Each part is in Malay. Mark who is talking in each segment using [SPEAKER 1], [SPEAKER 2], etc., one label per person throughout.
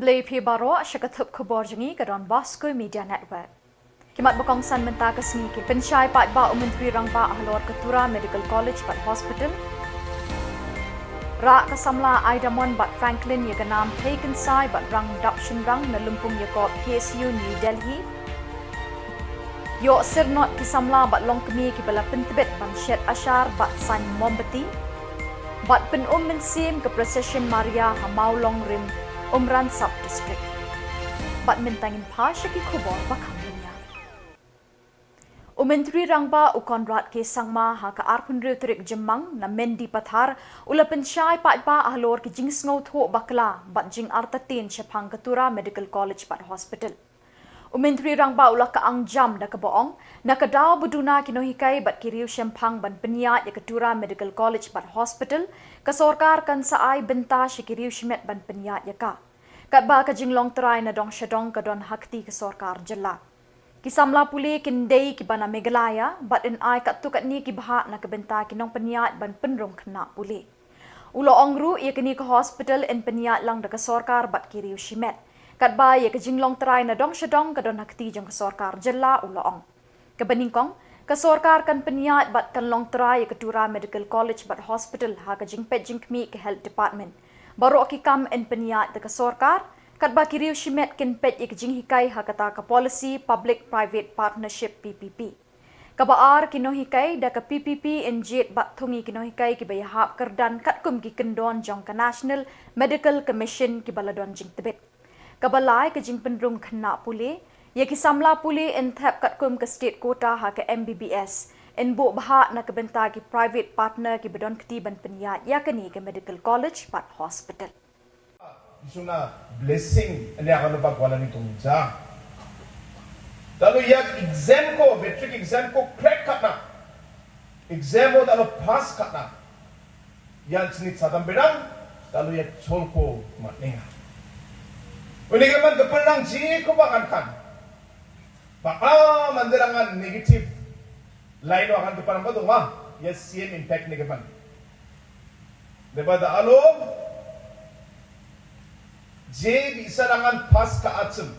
[SPEAKER 1] Hablay pi baro syakatup Khuborjylla ke donbosco media network. Kimat bokong san menta kesni ki pensyai pat ba menteri rang ba ahlor ketura medical college pat hospital. Ra ke Samla Aidamon bat Franklin ye kenam taken sai bat rang adoption rang na lumpung ye ko PSU New Delhi. Yo sirnot ki Samla bat long kemi ki bala pentebet ban syed ashar bat san mombati. Bat pen mensim ke procession Maria Hamau Long Rim Umran Sub District. Bat mentangin pa syaki Khubor bakam dunia. Menteri rangba ukon rat ke sangma ha ka arpunri trik Jymmang na mendi pathar ula pensyai pat ba ahlor ki jing sngo tho bakla bat jing artatin syapang ketura medical college pat hospital. Menteri rangba ula ka angjam da keboong na kadaw buduna kinohikai bat kiriu syempang ban peniat ya ketura medical college bat hospital ka sorkar kan saai benta syakiriu symet ban peniat ya ka. Kat ba ka jinglong terai na dong syadong ka don hakti ke sorkar Jylla. Ki Samla puli kindai ki bana Meghalaya bat in ai kat tu kat ni ki bahak na kebenta kinong peniat ban penrong kena puli. Ulo ongru ia kini ke hospital in peniat lang da ke sorkar bat kiriu symet. Kat ba ia ke jinglong terai na dong syadong ka don hakti jong ke sorkar Jylla ulo ong. Kebeningkong ke sorkar kan peniat bat kan long terai ketura medical college bat hospital ha ka jingpet jingkmi ke health department. Baru ki kam in peniat de ke sorkar kat ba kiriu shimet kin pet ik jing hikai ha kata ka policy public private partnership PPP. Kabaar kino hikai da ka PPP in jet bat thungi kino hikai ki bayahap kerdan kat kum ki kendon jong ka National Medical Commission ki baladon jing tebet. Kabalai ke jing penrung kena puli ya ki Samla puli in thap kat kum ke state quota ha ke MBBS in bu bahak na kebenta ki private partner ki bedon ketiban peniat ya kini ke medical college pat hospital.
[SPEAKER 2] Isuna blessing ini akan lepas kuala ni tungja. Lalu ya exam ko, metric exam ko crack katna. Exam ko lalu pass katna. Yang sini sadam bedang, lalu ya chol ko matninga. Ini keman kepenang ji ko bakankan. Baka mandirangan negatif lain akan kepenang betul mah. Ya same impact ni keman. Daripada alo J bisa dengan pas ke acem.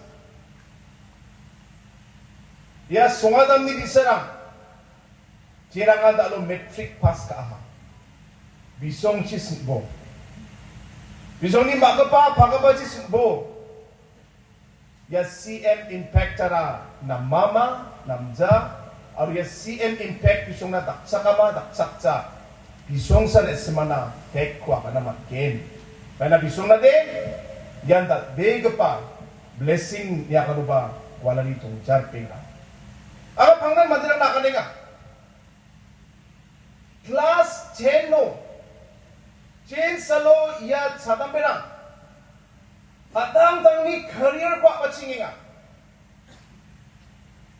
[SPEAKER 2] Ya songadam ni bisa nang. Jirangan tak lo metrik pas ke aha. Bisong cis bo. Bisong ni mak kepa pagapa cis bo. Ya CM impact cara namama namja. Aru ya CM impact bisong na tak sakama tak sakca. Bisong sa semana tek kwa kana makin. Karena bisong na de yang tak bega pa blessing yang akan ubah wala nitong jar pera. Apa pangnan madilang nakaninga? Class 10 no. 10 salo ya sadam pera. Atang tang ni career ko apachinginga.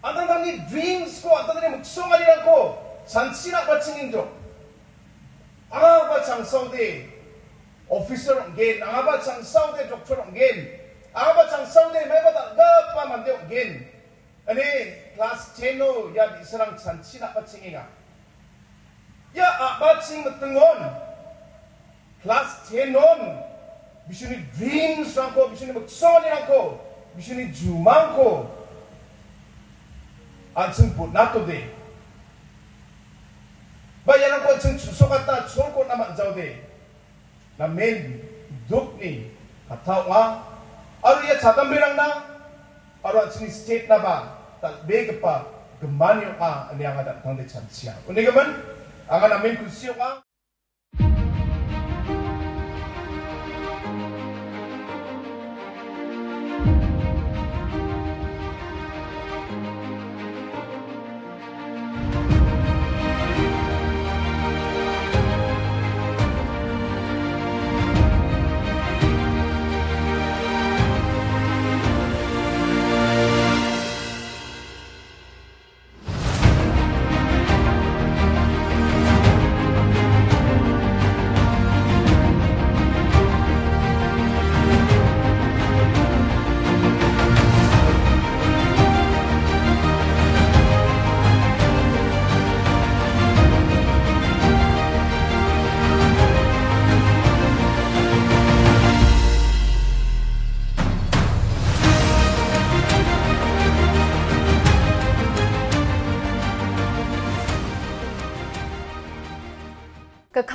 [SPEAKER 2] Atang tang ni dreams ko atang ni muksong aliran ko sansina apachinging jo. Ang apa changsong de officer again, ang abat sang saude doctor again, ang abat sang saude may batal gapa mande again. Ani class 10 no ya isarang sanchina patsinginga. Ya abat sing metengon. Class 10 non bisuni dreams rangko, bisuni magsoni rangko, bisuni Jymmang ko. Ansung put nato de. Bayaran ko ansung susukata chorko naman jaw de. Na main duk ni katao nga aru ya chadam birang na aru sini state na ba tal bega pa gemanyo ka ani ang adat tang de chansia undi gaman ang namin kusyo ka.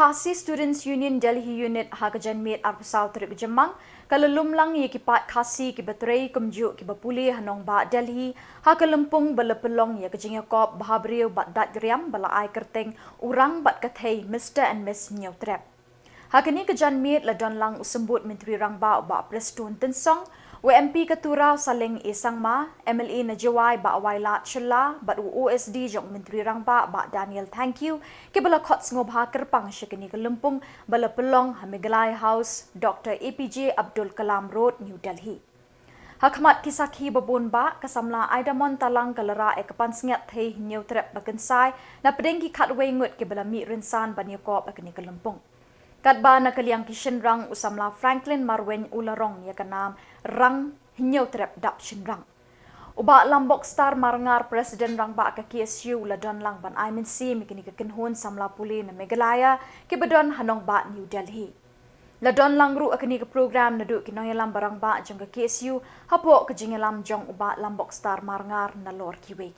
[SPEAKER 1] Khuborkhasi Students Union Delhi Unit hagajan mit arpusau terik Jymmang kalulum lang ye kipat khasi ki betrei kumju ki bapuli hanong ba Delhi hakalempung belepelong ye kejingya kop bahabriu bat dat griam bala ai kerteng urang bat kathei Mr and Miss Nyautrep. Hakini kejan mit ladon lang usembut Menteri Rangba ba Prestun Tensong WMP Keturau Saling Isangma, MLA Najawai ba Awailat Shilla, bat OSD jong Menteri Rangba ba Daniel Thank you, kibala kots ngobha kerpang syakini kelempung bala pelong Meghalaya House, Dr. APJ Abdul Kalam Road, New Delhi. Hakmat kisakhi babun ba kasamla aidamon talang kalara ekapan sengat thei Nyautrep bakensai na pedengki khatwei ngut kibala mi rinsan banyakop akini kelempung. Kadba na kaliang kishin rang usamla Franklin Marwen ularong ya kanam rang Nyautrep dap shinrang. Uba lambok star marangar Presiden rang ba ka KSU ladon lang ban IMNC mikini kekenhun samla puli na Meghalaya kibadon hanong ba New Delhi. Ladon lang ru akini ke program nadu kinoyalam barang ba jong ka KSU hapo kejingalam jong uba lambok star marangar na lor kiwe.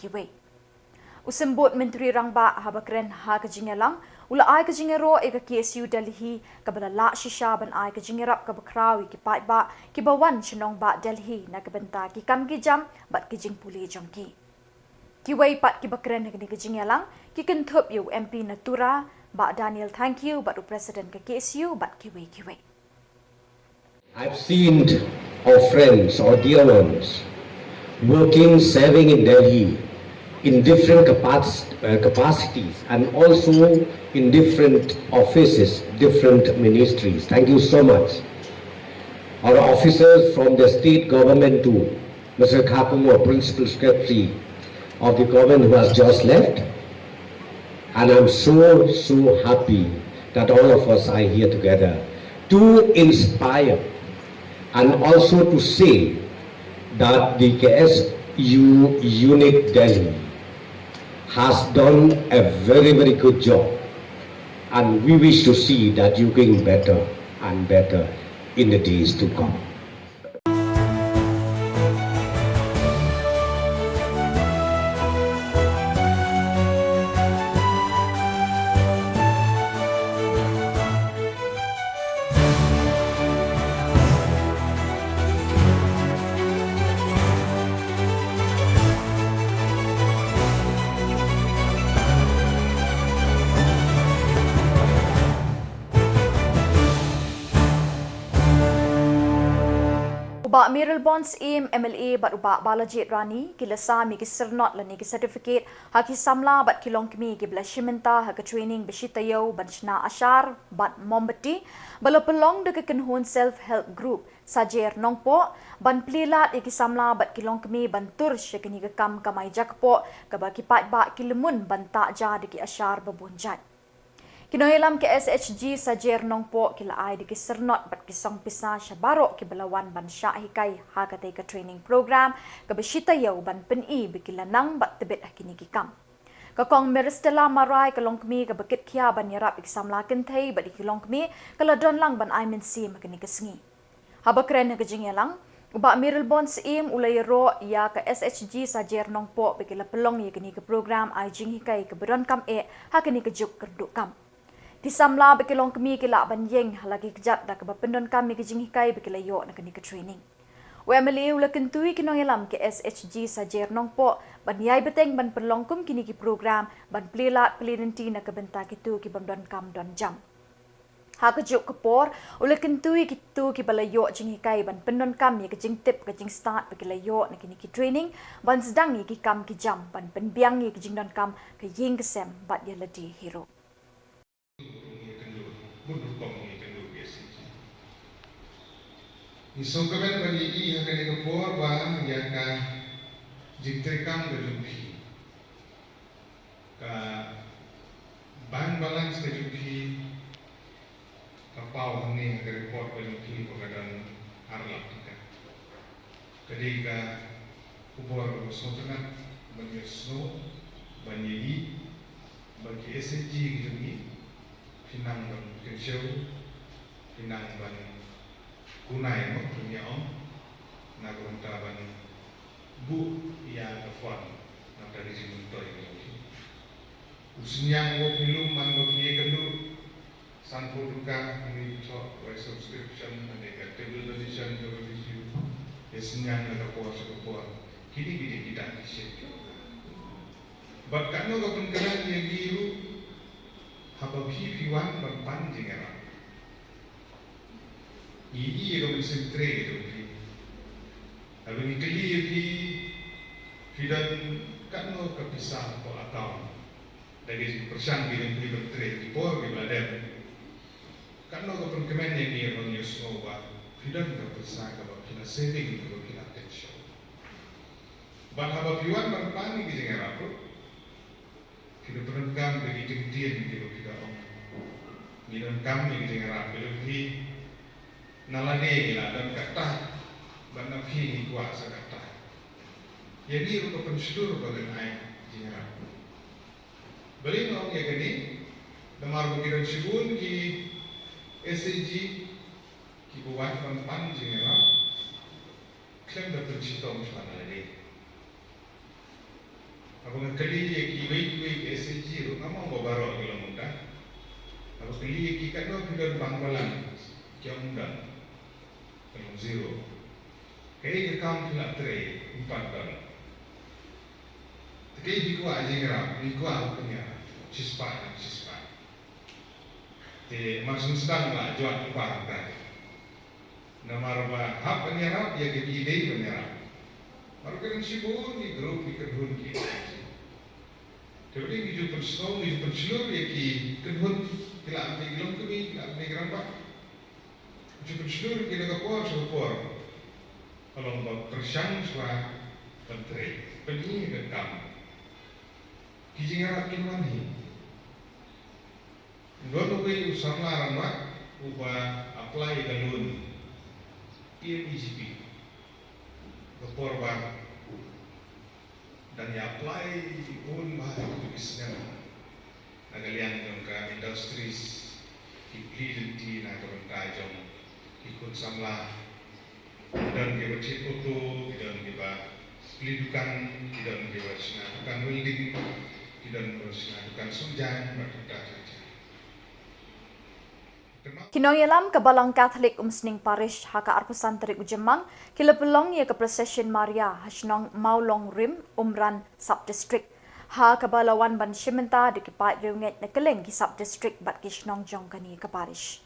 [SPEAKER 1] Usembut Menteri Rangba habakren ha kejingalang ula ai kejingero e ka KSU Delhi kabala la shisha ban ai kejingerap ka bakrawi ki pai ba ki bawan chinong ba Delhi na kabenta ki kam ki jam bat kijing puli jongki ki wei pat ki bakren ni kejingalang ki kenthop yu MP Natura ba Daniel Thank you bat President ka KSU bat ki wei
[SPEAKER 3] I've seen our friends, our dear ones, working, serving in Delhi in different capacities and also in different offices, different ministries. Thank you so much. Our officers from the state government too, Mr. Khubor, Principal Secretary of the government who has just left. And I'm so happy that all of us are here together to inspire and also to say that the KSU unit Delhi has done a very good job, and we wish to see that you're getting better and better in the days to come.
[SPEAKER 1] Uba Miral Bonds aim MLA bat uba Balajit Rani kilasa mi kisernot lani ki certificate haki samla bat kilong kmi ki bla shimenta haka training bishitayo banchna ashar bat mombati bala pelong de kenhun self help group Sajer nongpo ban plilat iki samla bat kilong kmi bantur syekini ke kam kamai jakpo kaba ki pat ba kilemun banta ja de ki ashar babunjat. Kinoyalam ke SHG Sajer nongpo kila ai di kisernot bat kisong pisa syabaro ki belawan ban sya hikai ha katay ka training program ka bishita yaw ban peni bikilanang bat tebet hakini kikam. Kakong meristela marai kalong kmi ka bakit kya ban yarap iksamla kentay bat ikilong kmi kaladon lang ban IMNC makini kasngi. Habakren nakajingyalang uba Miral Bonds im ulay ro ya ka SHG Sajer nongpo bikila pelong yakini ka program ay jing hikai ka beron kam hakini ka juk kerduk kam. Di Samla bekilong kami kila banyeng halagi kejat dak bapendon kami kejing hikai bekilayo na kani ke training. WMLA ula kentui kinongelam ke SHG Sajer nongpo banyai beteng ban perlongkum kini ki program ban plilat pelinenti na kebenta kitu ki bamdon kam don jam. Hakajuk Khubor ula kentui kitu ki balayo jing hikai ban pendon kam ye kejing tip kejing start bekilayo na kini ki training ban sedang ye ki kam ki jam ban penbiang ye kejing don kam ke ying kesem bat ye ledi hero.
[SPEAKER 4] Isongkamen bani I hakane Khubor ba yaka jikrekam gajumpi ka ban balance gajumpi ka pau hane ka report gajumpi pagadan harlap ka kadiga Khubor sotanat bani snow bani I bagi SNG gajumpi pinang ban kecil pinang ban kunai mo punya na gunta ban bu ya afwan na dari simunto ini usinya mo pilum man mo kiye kendu Sanpo duka ini besok by subscription ada table donation table issue esnya ada Khubor kini kita share but kano kapun kanan yang biru haba piwan berpan jingara ini kapun sentre itu kalau ni kali fidan kano kapisah po account dari persiang bilang beli bertrade di bawah di badan kano kapun kemen yang biru news over fidan kapisah kalau kita saving kalau kita tension but haba piwan berpan ni jingara po kita berengkam dari jengtian kalau kita minum kami dengan rapi lebih nalane gila dan kata bana phi kuasa kata jadi untuk pensyukur bagian air dengan rapi beli orang yang gini damar bukiran sibun ki SAG ki buat pan dengan rapi klaim dapat cintong sana lagi Abang kali yang kiwai SAG itu, nama baru kalau muda. Abang kali yang kita nak kita bangbalan, kiam muda, kalau zero. Kaya account nak tray 4 dolar. Kaya dikwa aja ngerap, dikwa punya cispa. Te maksud sedang lah jual upah kan. Nama raba hap penyerap ya ke ide penyerap. Baru kan sibuk ni grup ikan kita. Tapi ni jual persong, jual perselur ya ki kedun kita ambil gelom kami, kita ambil gerampak. Jual perselur kita Khuborjylla. Kalau buat persiang suah menteri, pergi ke kam. Kijing harap kinuan ni. Dua kali Samla ramah, ubah apply galun PMEGP. Khuborjylla dan ya apply pun bahan tulisnya nagalian ng industries ikli di nagkabentajong ikut Samla dan kita foto dan kita pelidukan dan kita senatukan welding dan senatukan sunjan berkata saja.
[SPEAKER 1] Kinoyalam kabalang Catholic umsning parish haka arpusan terik Jymmang kila pelong ya ke procession Maria hasnong Maulong Rim umran sub district ha kabalawan ban shimenta di kipat reunget na keleng ki sub district bat kisnong jongkani ke parish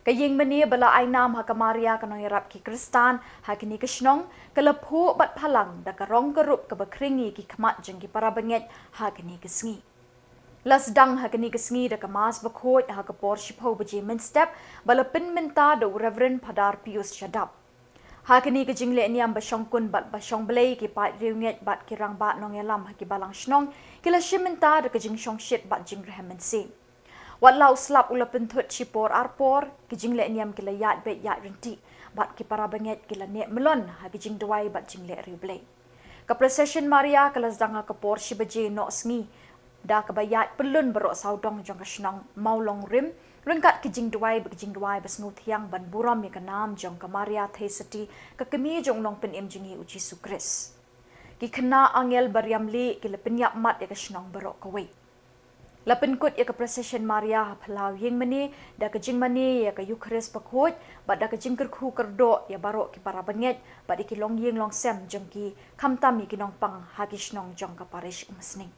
[SPEAKER 1] kaying meni bala ainam haka Maria kanong yarap ki Kristan hakini kisnong kelaphu bat phalang da karong kerup ke bakringi ki khamat jeng ki parabanget hakini kesngi Lasdang hakini kesngi da kemas bakhot haka por shipho baji min step balapin minta do Reverend Padar Pius Shadap. Hakini ke jingle niam basyongkun bat basyong belay ki pat riunget bat kirang bat nong yalam haki balang shnong kila shiminta da ke jing shong shit bat jing rehemen si. Walau slap ulapin thut shipor arpor ki jingle niam kila yat bet yat rinti bat ki parabanget kila nek melon haki jing duai bat jingle riublay. Ke procession Maria kala zdang haka por shibaji no sngi da kebayat pelun berok saudong jong kasnong Maulong Rim rengkat kijing duai besngu thiang ban buram ya kanam jong Maria Thesati ke kemi jong long pen imjingi uji sukris ki kena angel bariamli ki lepenyap mat ya kasnong berok kawai lapen kut ya ke procession Maria phalau yeng mani da ke jing mani ya ke Eucharis pakhot bat da ke jing kerkhu kerdo ya barok ki para banget bat ki long yeng long sem jong ki khamtam ki nong pang hagisnong jong ka parish umsning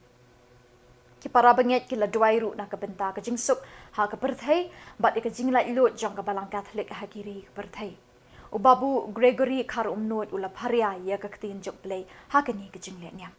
[SPEAKER 1] ki para banget ki la duai ru na ka benta ka jingsuk ha ka perthai bat ka jinglai lot jong ka balang Catholic ha kiri ka perthai ubabu Gregory khar umnot ula pharia ya ka tin jok play ha ka ni ka jingle nyam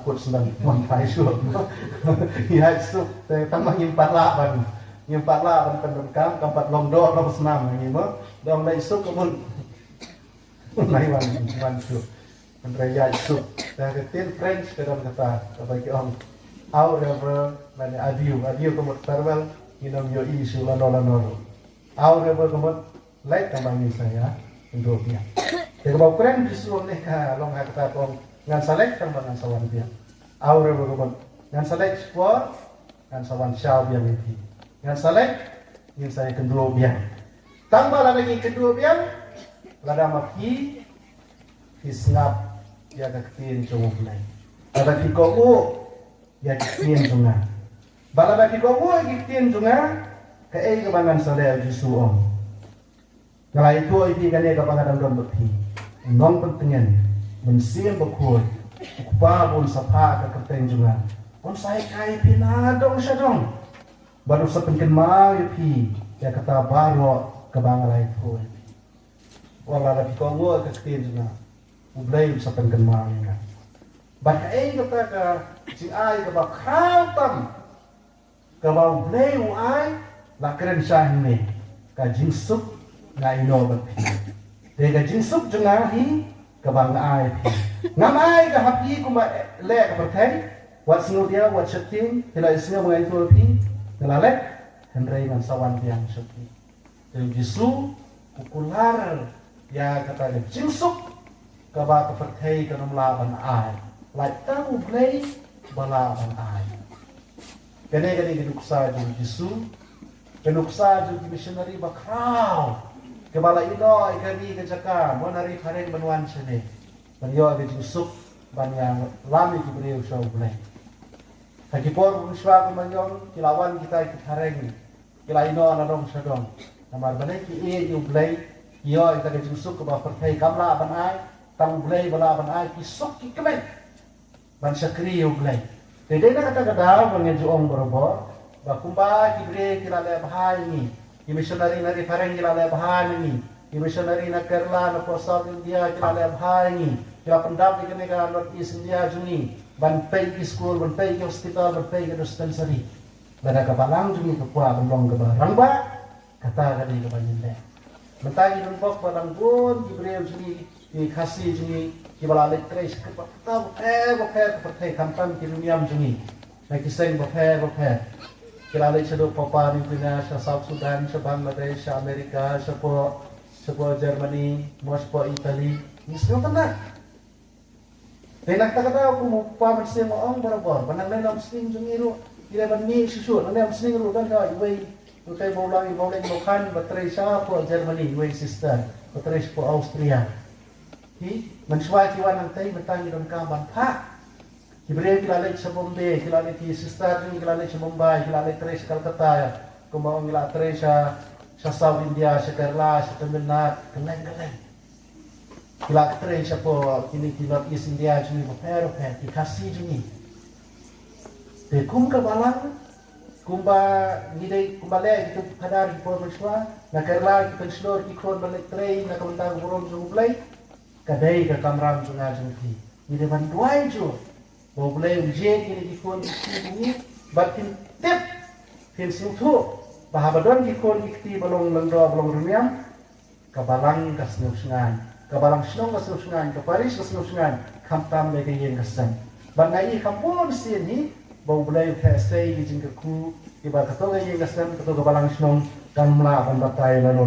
[SPEAKER 5] nakut senang montai sup. Ya sup tambah nyimpat laban. Nyimpat laban pendekam tempat longdok lo senam ni mo. Dong lai sup kemun. Nai wan sup. Menraya sup. Dah ketin French kadang kata bagi orang however mana adieu kemun farewell yo isu lano. However kemun like tambah ni saya untuk dia. Jadi kalau keren disuruh NEHU long kata tong ngan select tambah ngan sawan dia. Aure berkebun ngan select sport ngan sawan syau biang itu. Ngan select yang saya kedua biang. Tambah lagi kedua biang lada maki hisngap ya ketin jomuk lain. Lada kikobu ya ketin junga. Balada kikobu ketin junga ke kebangan select disuong. Kalau itu ipi kane kebangan don bepi. Non pentingan mensiam berkuat kupabun sapa ke kerteng juga on saya kai pinadong syadong baru sepenken mau yapi ya kata baru ke bangalai itu wala lagi kongo ke kerteng juga ublay sepenken mau ya bakai kata ke si ai ke bakratam ke bau ublay ai la keren syahne ka jinsuk na ino berpi Tega jinsuk jengah hi kabang ai pi. Ngamai ka hapi kuma le ka pertai. Wat singo dia wat setting hila isnya mengai tu pi. Ngalale hendrai man sawan tiang sepi. Jadi jisu ukular ya kata jinsuk kaba ka pertai ka nomlaban ai. Lai tahu play balaban ai. Kene geduksa jisu. Geduksa missionary bakrau. Kepala ino ikani kecaka monari karen benuan sene banyo age jusuk banyang lami kibriu show blay Khubor uswa kumanyon kilawan kita kitareng kila ino anadong sadong namar banai ki yu blay yo ita age jusuk ba pertai kamla banai tang blay bala banai kisuk ki kemen ban sakri yu blay dede na kata kada mengejuong borobor ba kumba kibre kilale bahai ni missionary na referring kilala bahan ni missionary na Kerala na po South India kilala bahan ni kila pendap ni kene North East India juni ban pay ki school ban pay ki hospital ban pay ki dispensary bada ka balang juni ko kwa bang ka barang ba kata ka ni ka banjinde mentagi dun bok badang gun gibril juni ki khasi juni ki bala lektres ka ta bo pe kampan ki dunyam juni na ki seng bo pe Kilala siya doon papa ni Pina sa South Sudan, sa Bangladesh, sa Amerika, sa Germany, sa Italy. Mismo tanda. Kaya nagtakataw kung paman siya mo ang barabor. Panang na sling yung iro. Kila man ni susu. Nang sling iro kan ka iway. Kaya maulang lokan batray siya po Germany, iway sister. Batray siya po Austria. Mansway kiwan ng tayo matangi doon ka pa. Ibrahim kilala sa Bombay, kilala ki sister ni kilala sa Mumbai, kilala tres sa Calcutta, kumaong kilala tres sa South India, sa Kerala, sa Tamil Nadu, kaleng. Kilala tres sa po kini North East India, juni po pero ikasi juni. Te kum ka balang, kumba ngidai kumbale itu hadar po maswa, na Kerala ki penslor ki kon balik tres na kamantang burong jumblay, kadai ka kamram junga jumti. Ngidai man duai jo. Boleh ujian ini dikon ini batin tip fin sutu bahabadon dikon ikti balong lengdo balong rumiam kabalang kasnusngan kabalang sinong kasnusngan kaparis kasnusngan kamtam lagi yang kesan bangai kampun sini boleh kasai dijingku iba katoga yang kesan katoga balang sinong dan melawan batai lano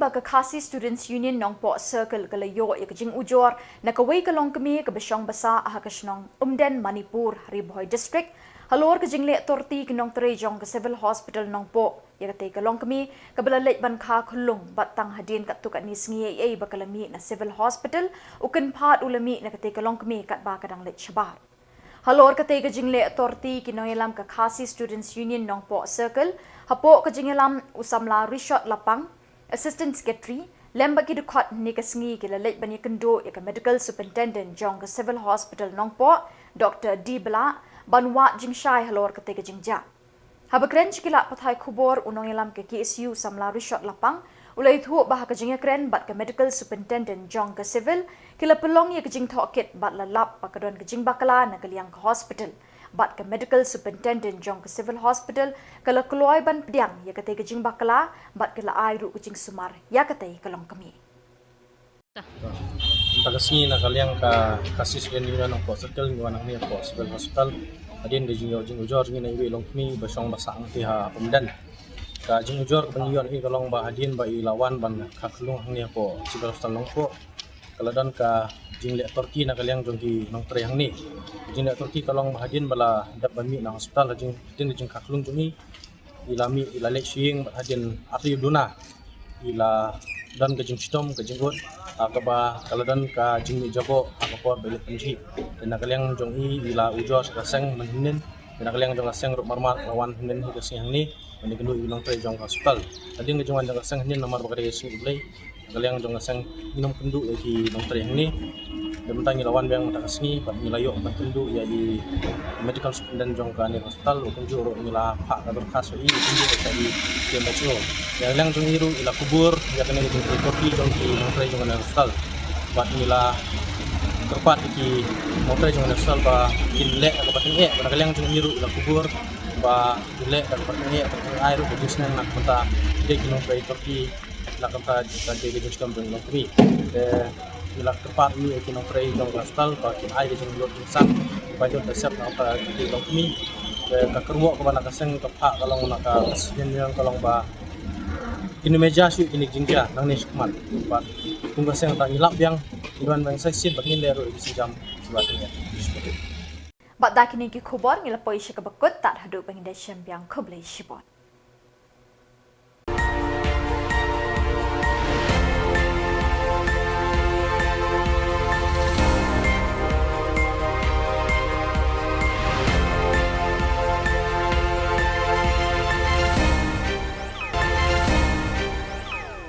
[SPEAKER 1] ba Khasi Students Union nongpo circle kalayo ya kajing ujor nakaway kalong kami kabasyong basa ahakasnong Umden Manipur Riboy District halor kajing le torti kinong trejong ka civil hospital nongpo ya katay kalong kami kabalalay ban kha khulung batang hadin katuk ni sngi ay bakalami na civil hospital ukan phat ulami na katay kalong kami kat ba kadang let shabar halor katay kajing le torti kinoyalam ka Khasi Students Union nongpo circle hapo kajingalam usamla resort lapang assistant secretary lemba ki dukhat ni kasngi kilalit bani kendo ya medical superintendent jong ka civil hospital nongpo Dr. Dibla banwa jingshai halor kate ka jingja habakren kila pathai Khubor unongilam ke KSU samla resort lapang ulai thu bah ka jinga kren bat ka medical superintendent jong ka civil kila pelong ya ka jing thokit bat lalap pakadon ka jing bakala na kaliang ka hospital bat ka medical superintendent jong ka civil hospital kala kloy ban pdiang ya katay ka jing bakala bat kala airu ka jing sumar ya katay kalong kami
[SPEAKER 6] Tagasni na kaliang ka kasis yan yun ng po circle ng wanang niya po civil hospital adin ka jing ujor ng iwi long kami basyong basang tiha Umden ka jing ujor ban yon kalong ba adin ba ilawan ban kaklung niya po civil hospital long po kaladan ka jing le Turki na kaliang jong di nong trehang ni jing le Turki kalong bahadin bala dap bami na hospital jing tin jing kaklung jong ni ilami ilale shing bahadin atli duna ila dan ke jing stom ke jinggot akaba kaladan ka jing ni jago akapor bele penji dan kaliang jong i ila ujo sa seng manhinen dan kaliang jong seng ruk marmar lawan hinen ke sing ni mani kendu ilong tre jong hospital adin ke jong jong seng hinen nomor bakare sing ulai kaliang jong seng minum kendu lagi nong tre ni dan tang lawan yang mata kasni pat nilayo pat kendu ya di medical dan jong ka ni hospital ukun juro nila hak kador kaso i kendu tadi DBMnTv ya lang jong iru ila Khubor ya kena jong kopi jong ki nong tre jong na hospital pat nila terpat ki nong tre jong na hospital ba kinle ka pat nge pada kaliang jong iru ila Khubor ba kinle ka pat nge air ko disna nak mata de ki nong tre kopi la kata jadi jong stom jong kami ila terpat ni kinong tre jong hospital ba kin air jong lot sang ba jong siap apa di jong kami ka kermo ko bana kaseng ka kalong nak kasien yang kalong ba kini meja su kini jingja nang ni sukmat ba kung kaseng ta ilap yang iban bang sai bagin lero isi jam sebagainya
[SPEAKER 1] bat dakini ki Khubor ngilapoi shikabakut tat hadu pangindasham yang kublai shibot